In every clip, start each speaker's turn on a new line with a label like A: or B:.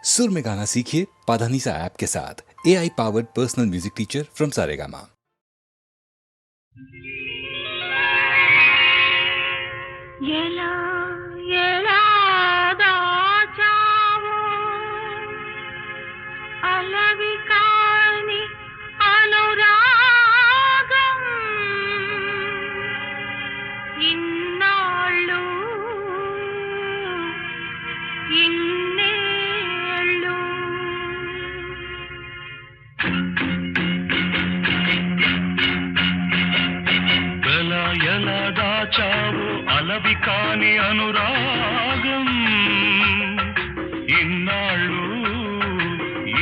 A: सुर में गाना सीखिए पाधानीसा ऐप के साथ। AI powered personal music teacher from Saregama.
B: చావు అలవి కాని అనురాగం ఇన్నాళ్ళు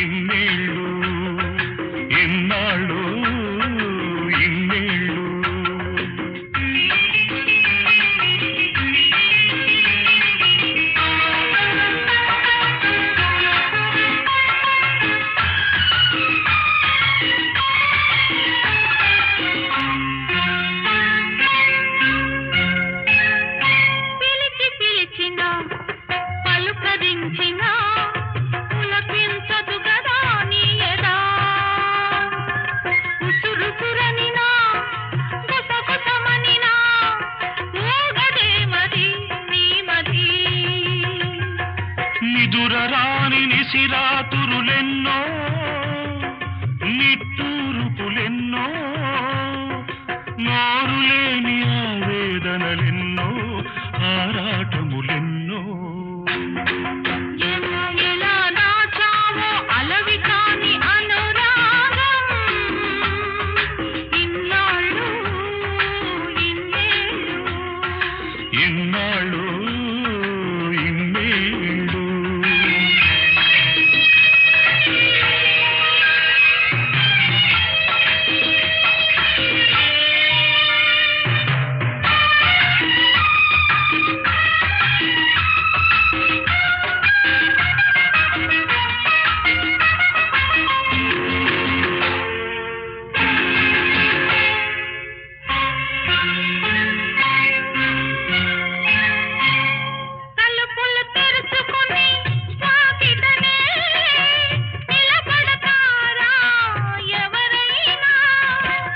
B: ఇన్నేళ్ళు ఇన్నాళ్ళు ఇన్నేళ్ళు నిదురరాని నిసిరాతురులెన్నో నిట్టూరుపులెన్నో నోరులేని ఆవేదనలెన్నో ఆరాటములెన్నో ఇన్నాళ్ళు ఇన్నేళ్ళు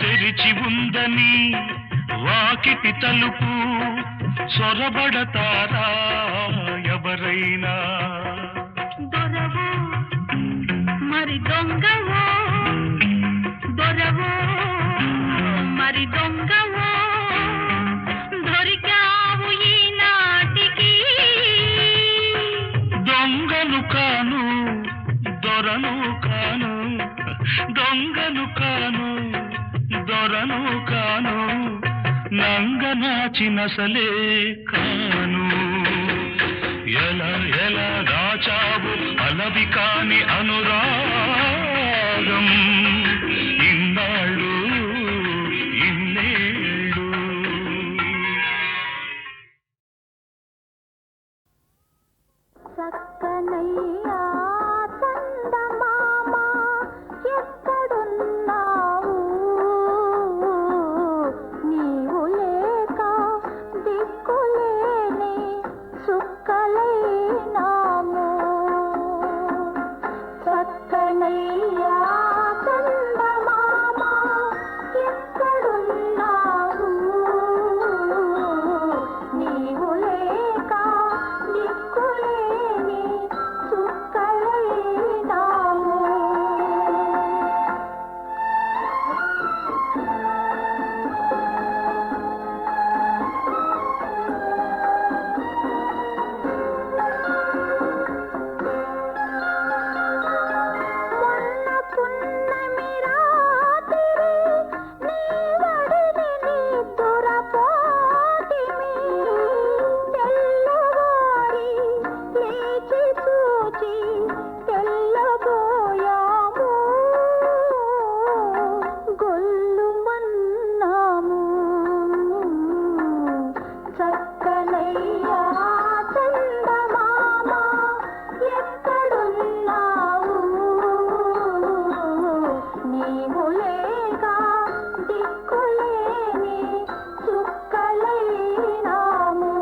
B: తెరిచి ఉందని వాకిటి తలుపు సొరబడతారా ఎవరైనా
C: దొరవో మరి దొంగవో దొరవో మరి దొంగవో దొరికావు ఈనాటికి
B: దొంగను కాను దొరను కాను దొంగను కాను దొరను కాను నంగనాచినసలే కాను ఎలా ఎలా దాచావు అలవి కాని అనురాగం ఇన్నాళ్ళు ఇన్నేళ్ళు
C: చక్కనయ్యా చందమామ ఎక్కడున్నావు నీవు లేక దిక్కులేని సుక్కలైనాము చక్కనయ్యా చందమామ ఎక్కడున్నావు నీవు లేక దిక్కులేని సుక్కలైనాము మొన్న పున్నమి రాత్రి నీ వడిని నిద్దురపోతిమి తెల్లవారి లేచి చూచి తెల్లబోయాము గొల్లుమన్నాము చక్కనయ్యా చందమామ ఎక్కడున్నావు నీవు లేక దిక్కులేని చుక్కలైనాము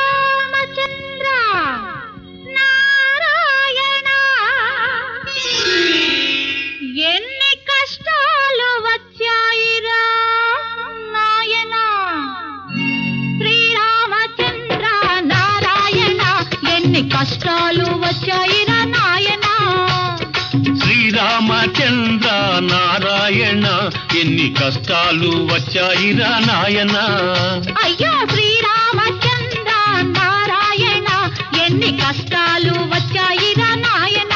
C: శ్రీరామచంద్ర నారాయణ ఎన్ని కష్టాలు వచ్చాయిరా నాయన శ్రీరామచంద్ర నారాయణ ఎన్ని కష్టాలు వచ్చాయిరా నాయన
B: శ్రీరామచంద్ర నారాయణ ఎన్ని కష్టాలు వచ్చాయిరా నాయన
C: అయ్యో శ్రీరామచంద్ర నారాయణ ఎన్ని కష్టాలు వచ్చాయిరా నాయన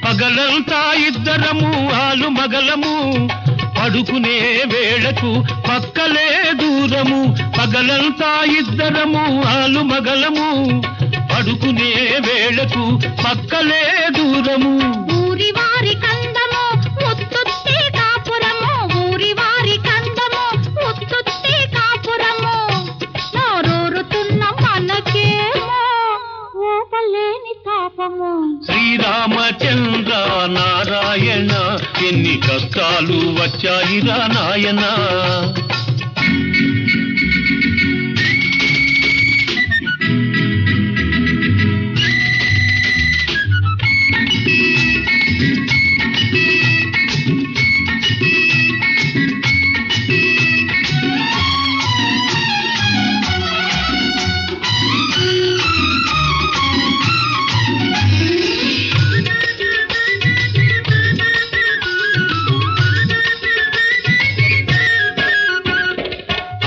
B: పగలంతా ఇద్దరము ఆలు మగలము పడుకునే వేళకు పక్కలే దూరము పగలంతా ఇద్దరము ఆలు మగలము పడుకునే వేళకు పక్కలే దూరము
C: ఊరి వారి కందము ముత్తుత్తి కాపురము ఊరి వారి కందము ముత్తుత్తి కాపురము నోరూరుతున్న మనకేమో ఓపలేని తాపము
B: శ్రీరామచంద్ర నారాయణ ఎన్ని కష్టాలు వచ్చాయిరా నాయన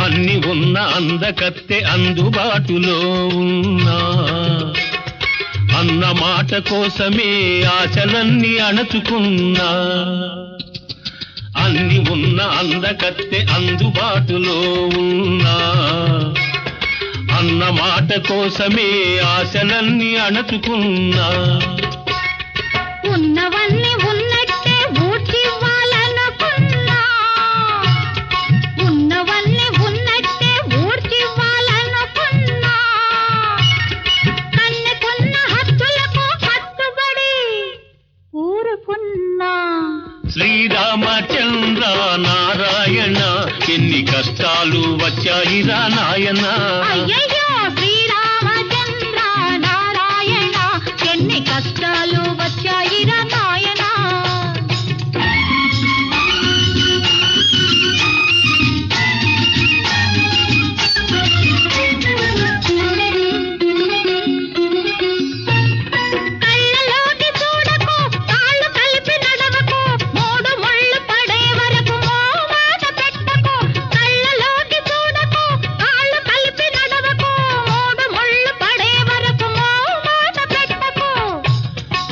B: అన్ని ఉన్న అందకత్తె అందుబాటులో ఉన్నా అన్న మాట కోసమే ఆశలన్నీ అణచుకున్నా అన్ని ఉన్న అందకత్తె అందుబాటులో ఉన్నా అన్న మాట కోసమే ఆశలన్నీ అణచుకున్నా
C: ఉన్నవన్నీ ఉన్నట్టే ఊడ్చివ్వాలనుకున్నా ఉన్నవన్నీ ఉన్నట్టే ఊడ్చివ్వాలనుకున్నా కన్నెకున్న హద్దులకు హద్దుబడి ఊరుకున్నా
B: శ్రీరామచంద్ర నారాయణ ఎన్ని కష్టాలు వచ్చాయిరా నాయన
C: అయ్యయ్యో శ్రీరామచంద్ర నారాయణ ఎన్ని కష్టాలు వచ్చాయిరా నాయన కళ్ళలోకి చూడకు కాళ్ళు కలిపి నడవకు మూడు ముళ్ళు పడే వరకు మాట పెట్టకు కళ్ళలోకి చూడకు కాళ్ళు కలిపి నడవకు మూడు ముళ్ళు పడే వరకు మాట పెట్టకు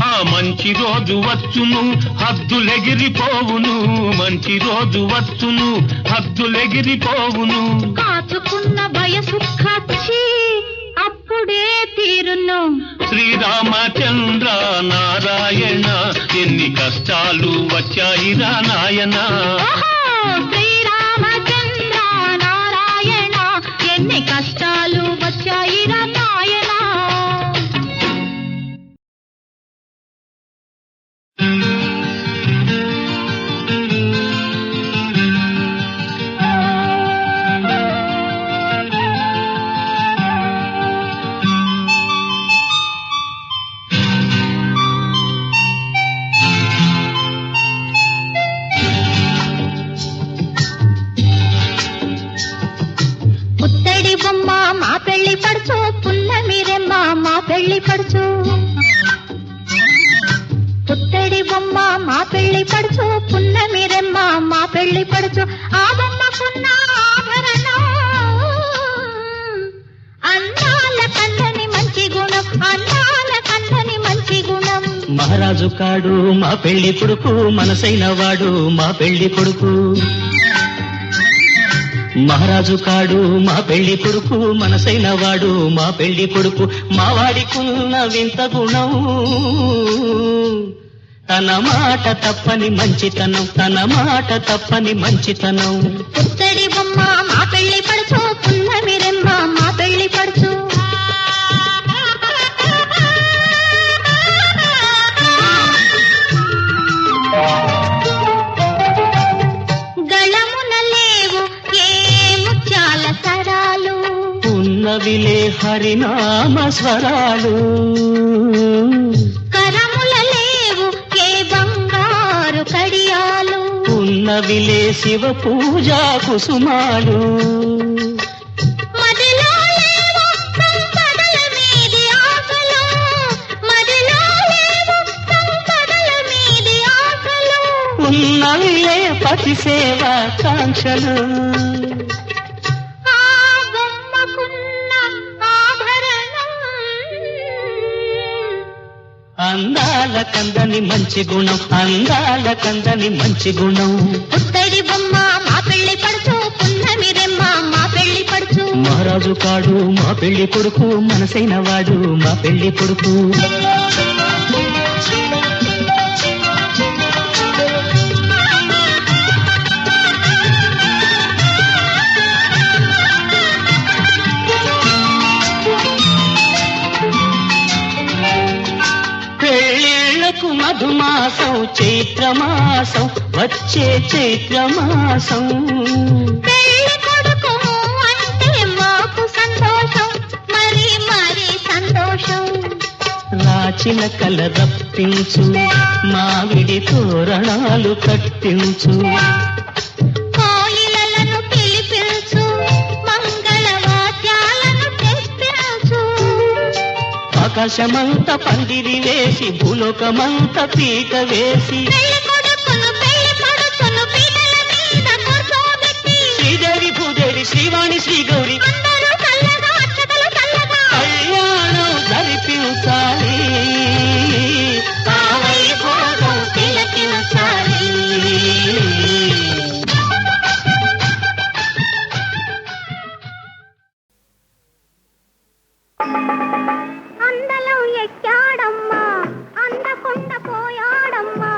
B: ఆ మంచి రోజు వచ్చును హద్దులెగిరిపోవును మంచి రోజు వచ్చును హద్దులెగిరిపోవును
C: కాచుకున్న వయసు ఖర్చి అప్పుడే తీరును
B: శ్రీరామచంద్ర నారాయణ ఎన్ని కష్టాలు వచ్చాయిరా నాయన
C: ఓహో శ్రీరామచంద్ర నారాయణ ఎన్ని కష్టాలు వచ్చాయిరా నాయన పుత్తడి బొమ్మ మా పెళ్లి పడుచు పున్నమిరెమ్మ మా పెళ్లి పడుచు పుత్తడి బొమ్మ మా పెళ్లి పడుచు పున్నమిరెమ్మ మా పెళ్లి పడుచు ఆ బొమ్మకున్న ఆభరణం అందాల కన్నని మంచి గుణం అందాల కన్నని మంచి గుణం
D: మహారాజు కాడు మా పెళ్లి కొడుకు మనసైన వాడు మా పెళ్లి కొడుకు మహారాజు కాడు మా పెళ్లి కొడుకు మనసైన వాడు మా పెళ్లి కొడుకు మా వాడికున్న వింత గుణం తన మాట తప్పని మంచితనం తన మాట తప్పని మంచితనం
C: పుత్తడి బొమ్మ మా పెళ్లి పడుచు పున్నమిరెమ్మ మా పెళ్లి పడుచు గళమున లేవు ఏ ముత్యాల సరాలు
D: ఉన్నవిలే హరినామ స్వరాలు
C: కరముల లేవు ఏ బంగారు కడియాలు
D: ఉన్నవిలే శివ పూజా కుసుమాలు
C: మదిలో లేవు సంపదల మీది ఆశలు మదిలో లేవు సంపదల మీది ఆశలు
D: ఉన్నవిలే పతి సేవా కాంక్షలు
C: ఆ బొమ్మకున్న ఆభరణం
D: అందాల కందని మంచి గుణం అందాల కందని మంచి గుణం
C: పుత్తడి బొమ్మ మా పెళ్లి పడుచు పున్నమిరెమ్మ మా పెళ్లి పడుచు
D: మహారాజు కాడు మా పెళ్లి కొడుకు మనసైన వాడు మా పెళ్లి కొడుకు పెళ్ళిళ్ళకు మధుమాసం చైత్రమాసం వచ్చే చైత్రమాసం
C: పెళ్లి కొడుకు అంటే మాకు సంతోషం మరి మరి సంతోషం
D: రాచిన కల రప్పించు మావిడి తోరణాలు కట్టించు
C: కోయిలలను పిలిపించు మంగళవాద్యాలను తెప్పించు
D: ఆకాశమంత పందిరి వేసి భూలోకమంత పీక వేసి
C: పెళ్లి కొడుకును పెళ్లి పడుచును పీటల మీద కూర్చోబెట్టి
D: శ్రీదేవి భూదేవి శ్రీవాణి శ్రీగౌరి
C: అందరూ చల్లగా అక్షతలు చల్లగా
D: కళ్యాణం జరిపించాలి ఆ వైభోగం తిలకించాలి
C: అందలం ఎక్కాడమ్మా అందకొండ పోయాడమ్మా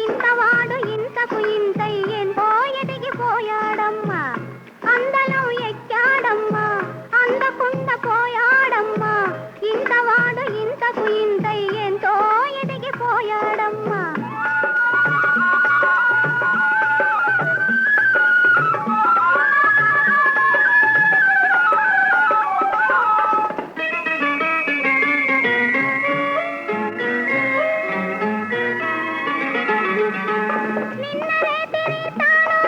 C: ఇంతవాడు ఇంతకు ఇంతై ఎంతో ఎదిగిపోయాడమ్మా అందలం ఎక్కాడమ్మా అందకొండ పోయాడమ్మా ఇంతవాడు ఇంతకు ఇంతై ఎంతో ఎదిగిపోయాడమ్మా నిన్నరే తిరితాను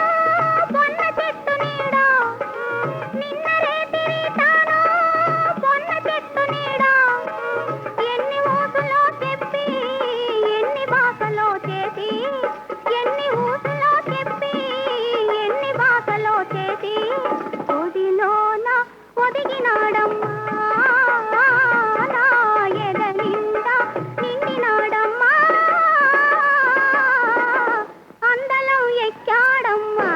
C: పొన్న చెట్టు నీడో నిన్నరే తిరితాను పొన్న చెట్టు నీడో ఎన్ని ఊసులో చెప్పి ఎన్ని భాషలో చేసి ఎన్ని ఊసులో చెప్పి ఎన్ని భాషలో చేసి ఒదిలోన ఒదిగినాడమ్మా నా ఎద నిండా నిండినాడమ్మా అందలం ఎక్కాడమ్మా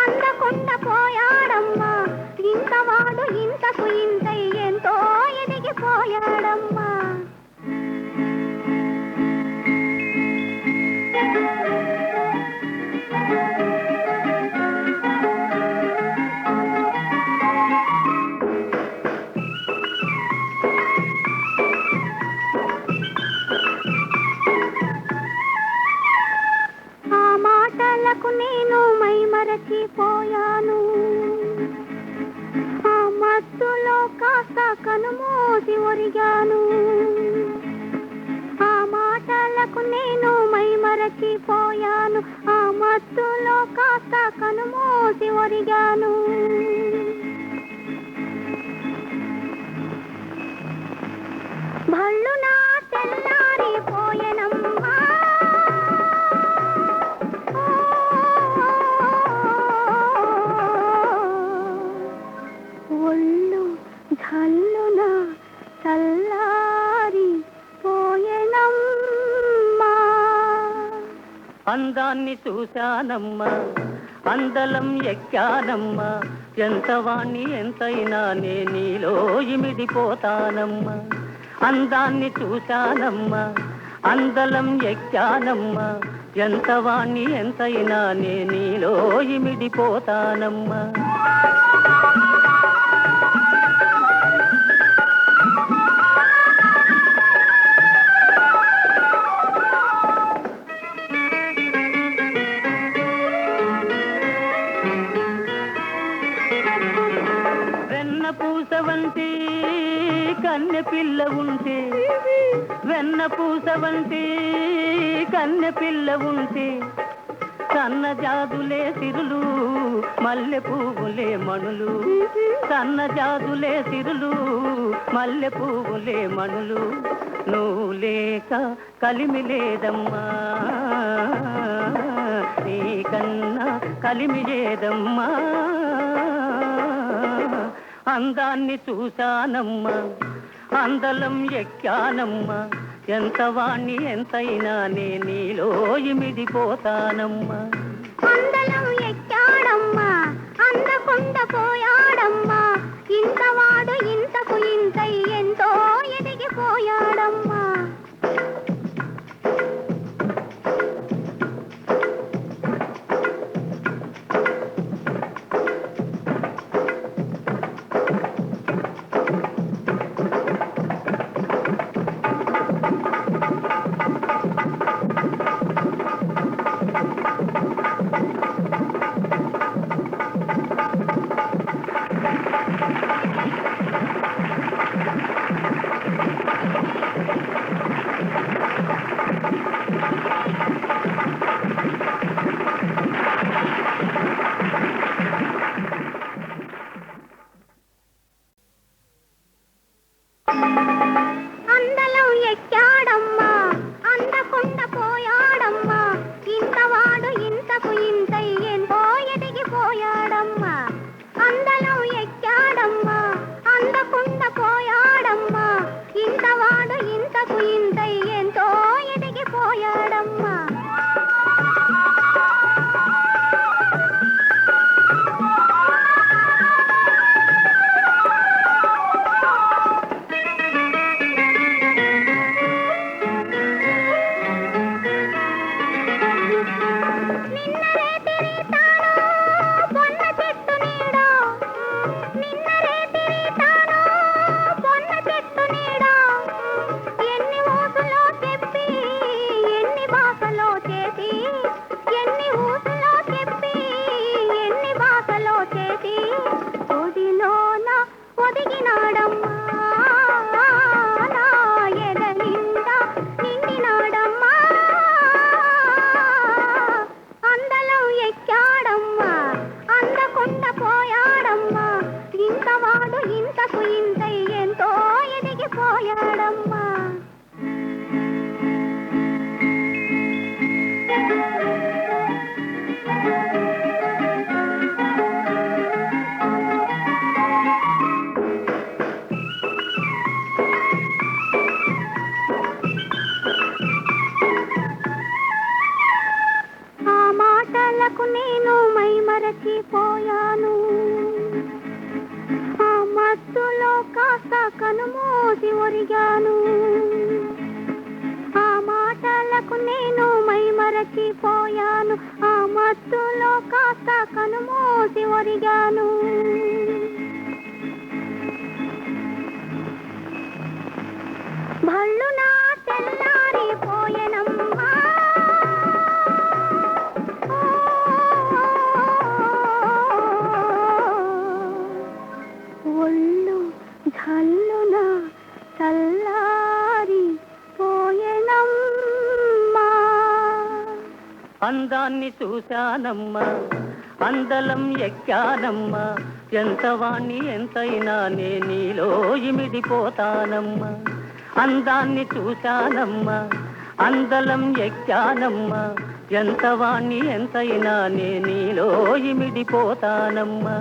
C: అందకొండ పోయాడమ్మా ఇంతవాడు ఇంతకు ఇంతై ఎంతో ఎదిగిపోయాడమ్మా ఆ మాటలకు నేను మైమరచిపోయాను ఆ మత్తులో కాస్త కనుమూసి ఒరిగాను ఆ మాటలకు నేను మైమరచిపోయాను ఆ మత్తులో కాస్త కనుమూసి ఒరిగాను భళ్ళున తెల్లారిపోయెనమ్మా ఒళ్ళు జల్లున చల్లారి పోయెనమ్మా
D: అందాన్ని చూశానమ్మా అందలం ఎక్కానమ్మా ఎంత వాణ్ణి ఎంతైనా నే నీలో ఇమిడిపోతానమ్మా అందాన్ని చూశానమ్మా అందలం ఎక్కానమ్మా ఎంత వాణ్ణి ఎంతైనా నే నీలో ఇమిడిపోతానమ్మా వెన్నపూస వంటి కన్నె పిల్ల ఉంటే వెన్నపూస వంటి కన్నె పిల్ల ఉంటే సన్న జాదులే సిరులు మల్లె పువ్వులే మణులు సన్న జాదులే సిరులు మల్లె పువ్వులే మణులు నువ్వు లేక కలిమి లేదమ్మా నీకన్నా కలిమి లేదమ్మా అందాన్ని చూశానమ్మా అందలం ఎక్కానమ్మా ఎంత వాణ్ణి ఎంతైనా నే నీలో ఇమిడిపోతానమ్మా
C: అందలం ఎక్కాడమ్మా అందకుండ పోయాడమ్మా ఇంతవాడు ఇంతకు ఇంతై ఎంతో ఎదిగిపోయాడమ్మా అందలం ఎక్కాడమ్మా అందకుండ పోయాడమ్మా ఇంతవాడు ఇంతకు ఇంతై ఎంతో ఎదిగిపోయాడమ్మా అందలం ఎక్కాడమ్మా అందకుండ పోయాడమ్మా ఇంతవాడు ఇంతకు ఇంతై ఎంతో ఎదిగిపోయాడమ్మా నేను మైమరచిపోయాను ఆ మత్తులో కాస్త కనుమూసి ఒరిగాను ఆ మాటలకు నేను మైమరచిపోయాను ఆ మత్తులో కాస్త కనుమూసి ఒరిగాను భళ్ళునా తెల్లారిపోయెనమ్మా ఒళ్ళు ఝల్లున చల్లారిపోయెనమ్మా
D: అందాన్ని చూశానమ్మా అందలం ఎక్కానమ్మా ఎంత వాణ్ణి ఎంతైనా నే నీలో ఇమిడిపోతానమ్మా అందాన్ని చూశానమ్మా అందలం ఎక్కానమ్మా ఎంత వాణ్ణి ఎంతైనా నే నీలో ఇమిడిపోతానమ్మా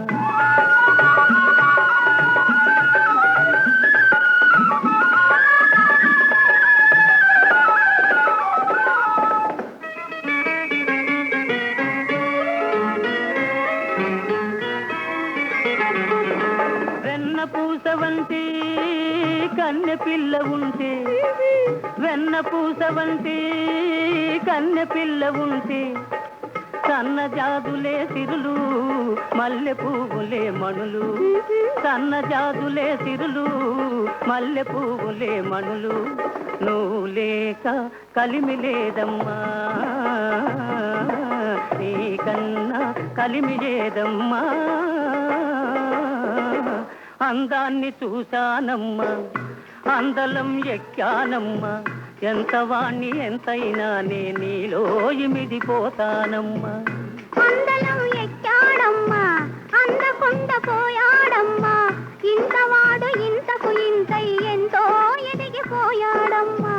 E: పూస వంటి కన్నె పిల్ల ఉంటే, వెన్న పూస వంటి కన్నె పిల్ల ఉంటే, సన్న జాదులే సిరులు మల్లె పువ్వులే మణులు, సన్న జాదులే సిరులు మల్లె పువ్వులే మణులు, నువ్వు లేక కలిమి లేదమ్మా, నీకన్నా కలిమి లేదమ్మా. అందాన్ని చూశానమ్మా, అందలం ఎక్కానమ్మా, ఎంత వాణ్ణి ఎంతైనా నే నీలో ఇమిడిపోతానమ్మా.
C: అందలం ఎక్కాడమ్మా, అందకుండా పోయాడమ్మా, ఇంతవాడు ఇంతకు ఇంతై ఎంతో ఎదిగిపోయాడమ్మా.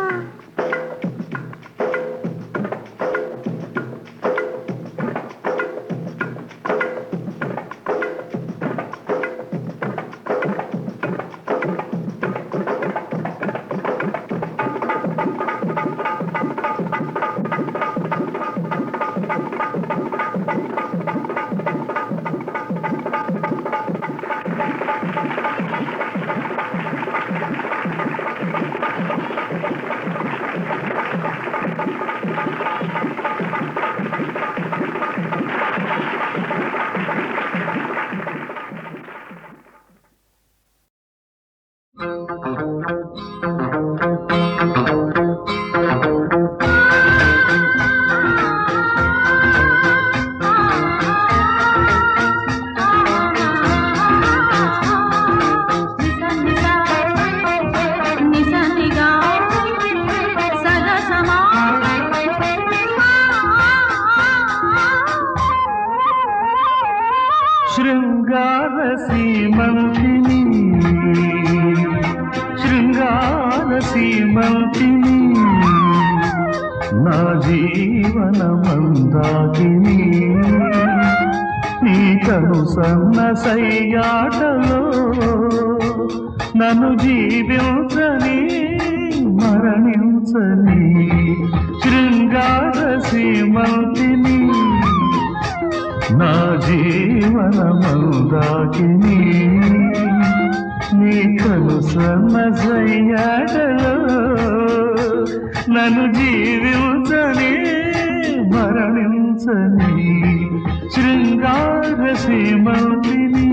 B: శృంగార సీమంతిని, శృంగార సీమంతిని, నా జీవన మందాకిని, నీ కను సన్న సయ్యాటలో నన్ను జీవించని మరణించని, శృంగార సీమంతిని, నా జీవన మందాకిని, నీ కను సన్న సయ్యాటలో నన్ను జీవించని మరణించని, శృంగార సీమంతిని.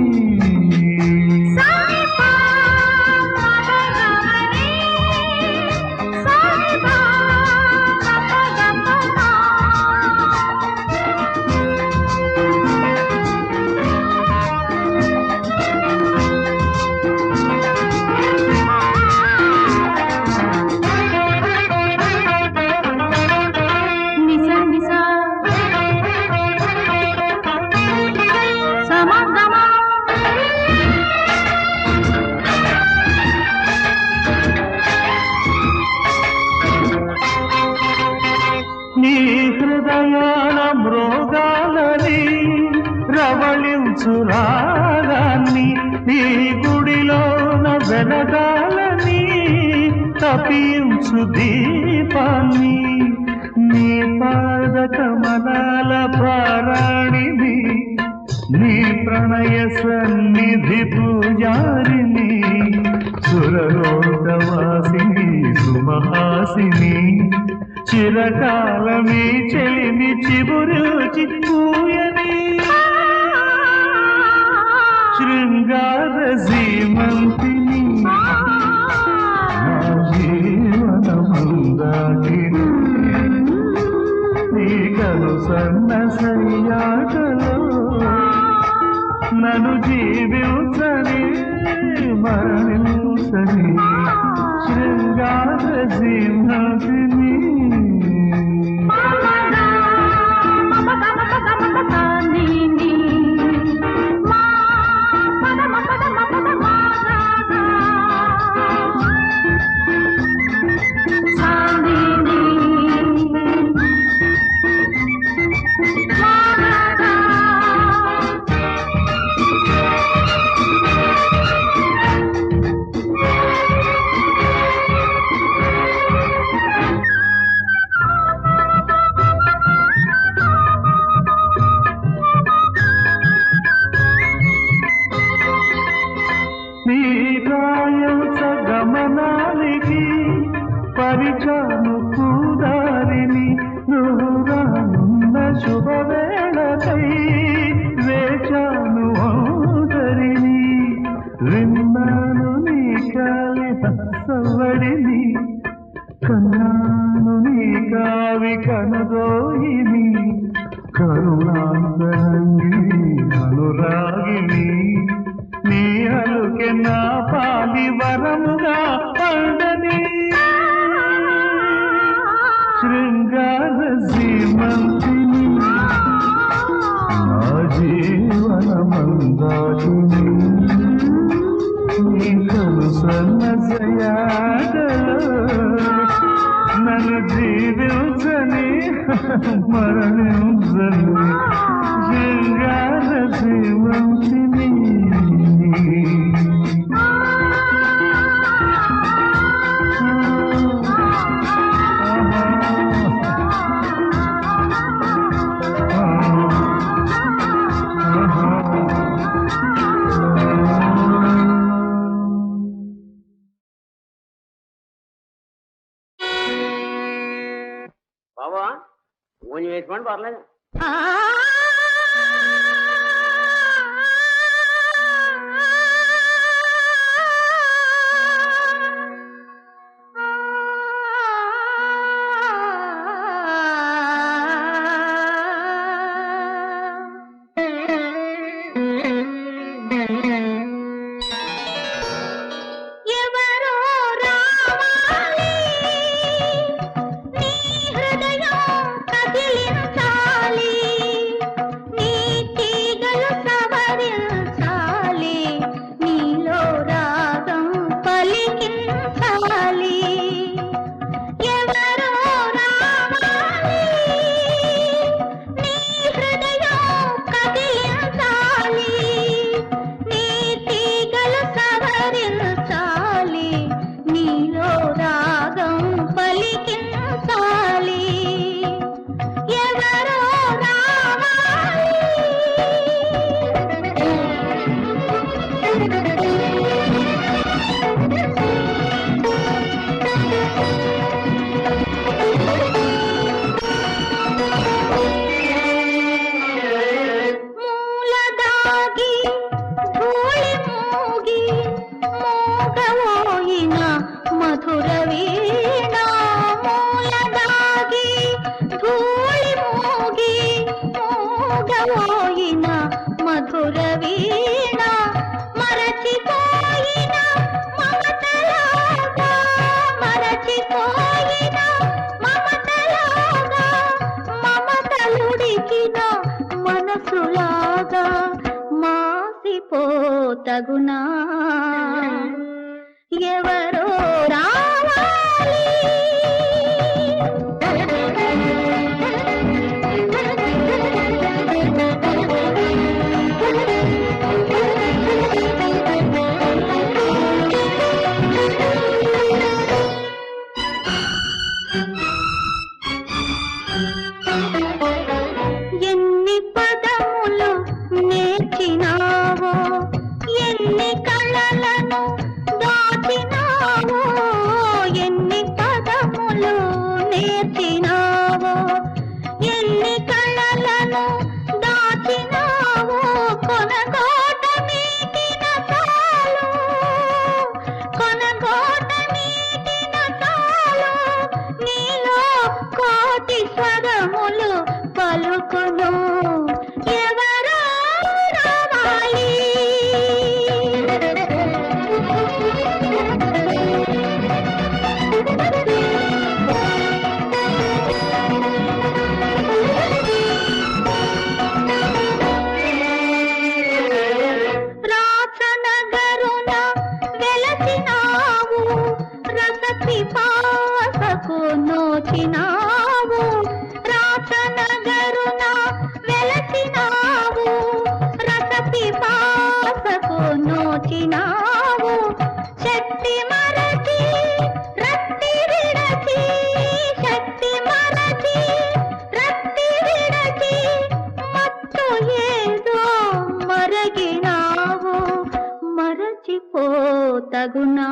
B: నీ హృదయాల మృగాలని రవళించు రాగాన్ని, నీ గుడిలోన వెలగాలని తపించు దీపాన్ని, నీ పాద కమలాల పారాణిని, నీ ప్రణయ సన్నిధి పూజారిని, సురలోకవాసిని సుమహాసిని, చిరకాలమీ చెలిమి చిబురుచి పూయని, శృంగార సీమంతిని, నా జీవన మందాకిని, నీ కను సన్న సయ్యాటలో నన్ను జీవించని మరణించని, శృంగార సీమంతిని.
C: మా
B: రాయస గమనానికి పరిచాను పూదారిని నువ్వు రానున్న శుభవేళకై వేచాను ఒంటరిని విన్నాను నీ కాలి హస్తవడిని కన్నాను నీ కావి కనదోయిని కరుణాంతరంగిని అనురాగిని నీ అలుకె నా పాలి వరముగా పండని శృంగార సీమంతిని నా జీవన మందాకిని నీ కలుసన్న సయాగలో నన్ను జీవించని మరణించని శృంగార సీమంతిని
E: బాబా కొంచెం వేసుకోండి పర్లేదు.
C: తగునా ఎవరో రావాలి ఎన్ని పదములు నేర్చినావో ఎన్ని కళలను దాచినావో ఎన్ని పదములు నేర్చినావో ఎన్ని కళలను దాచినావో కొనగోట మీటిన చాలు కొనగోట మీటిన చాలు నీలో కోటి స్వరములు పలుకును ఎవరో రావాలి రాచనగరున వెలసినావు రసపిపాసకు నోచినావు రాచనగరున వెలసినావు రసపిపాసకు నోచినావు శక్తి మరచి రక్తి విడచి శక్తి మరచి రక్తి విడచి మత్తు ఏదో మరగినావు మరచిపోతగునా తగునా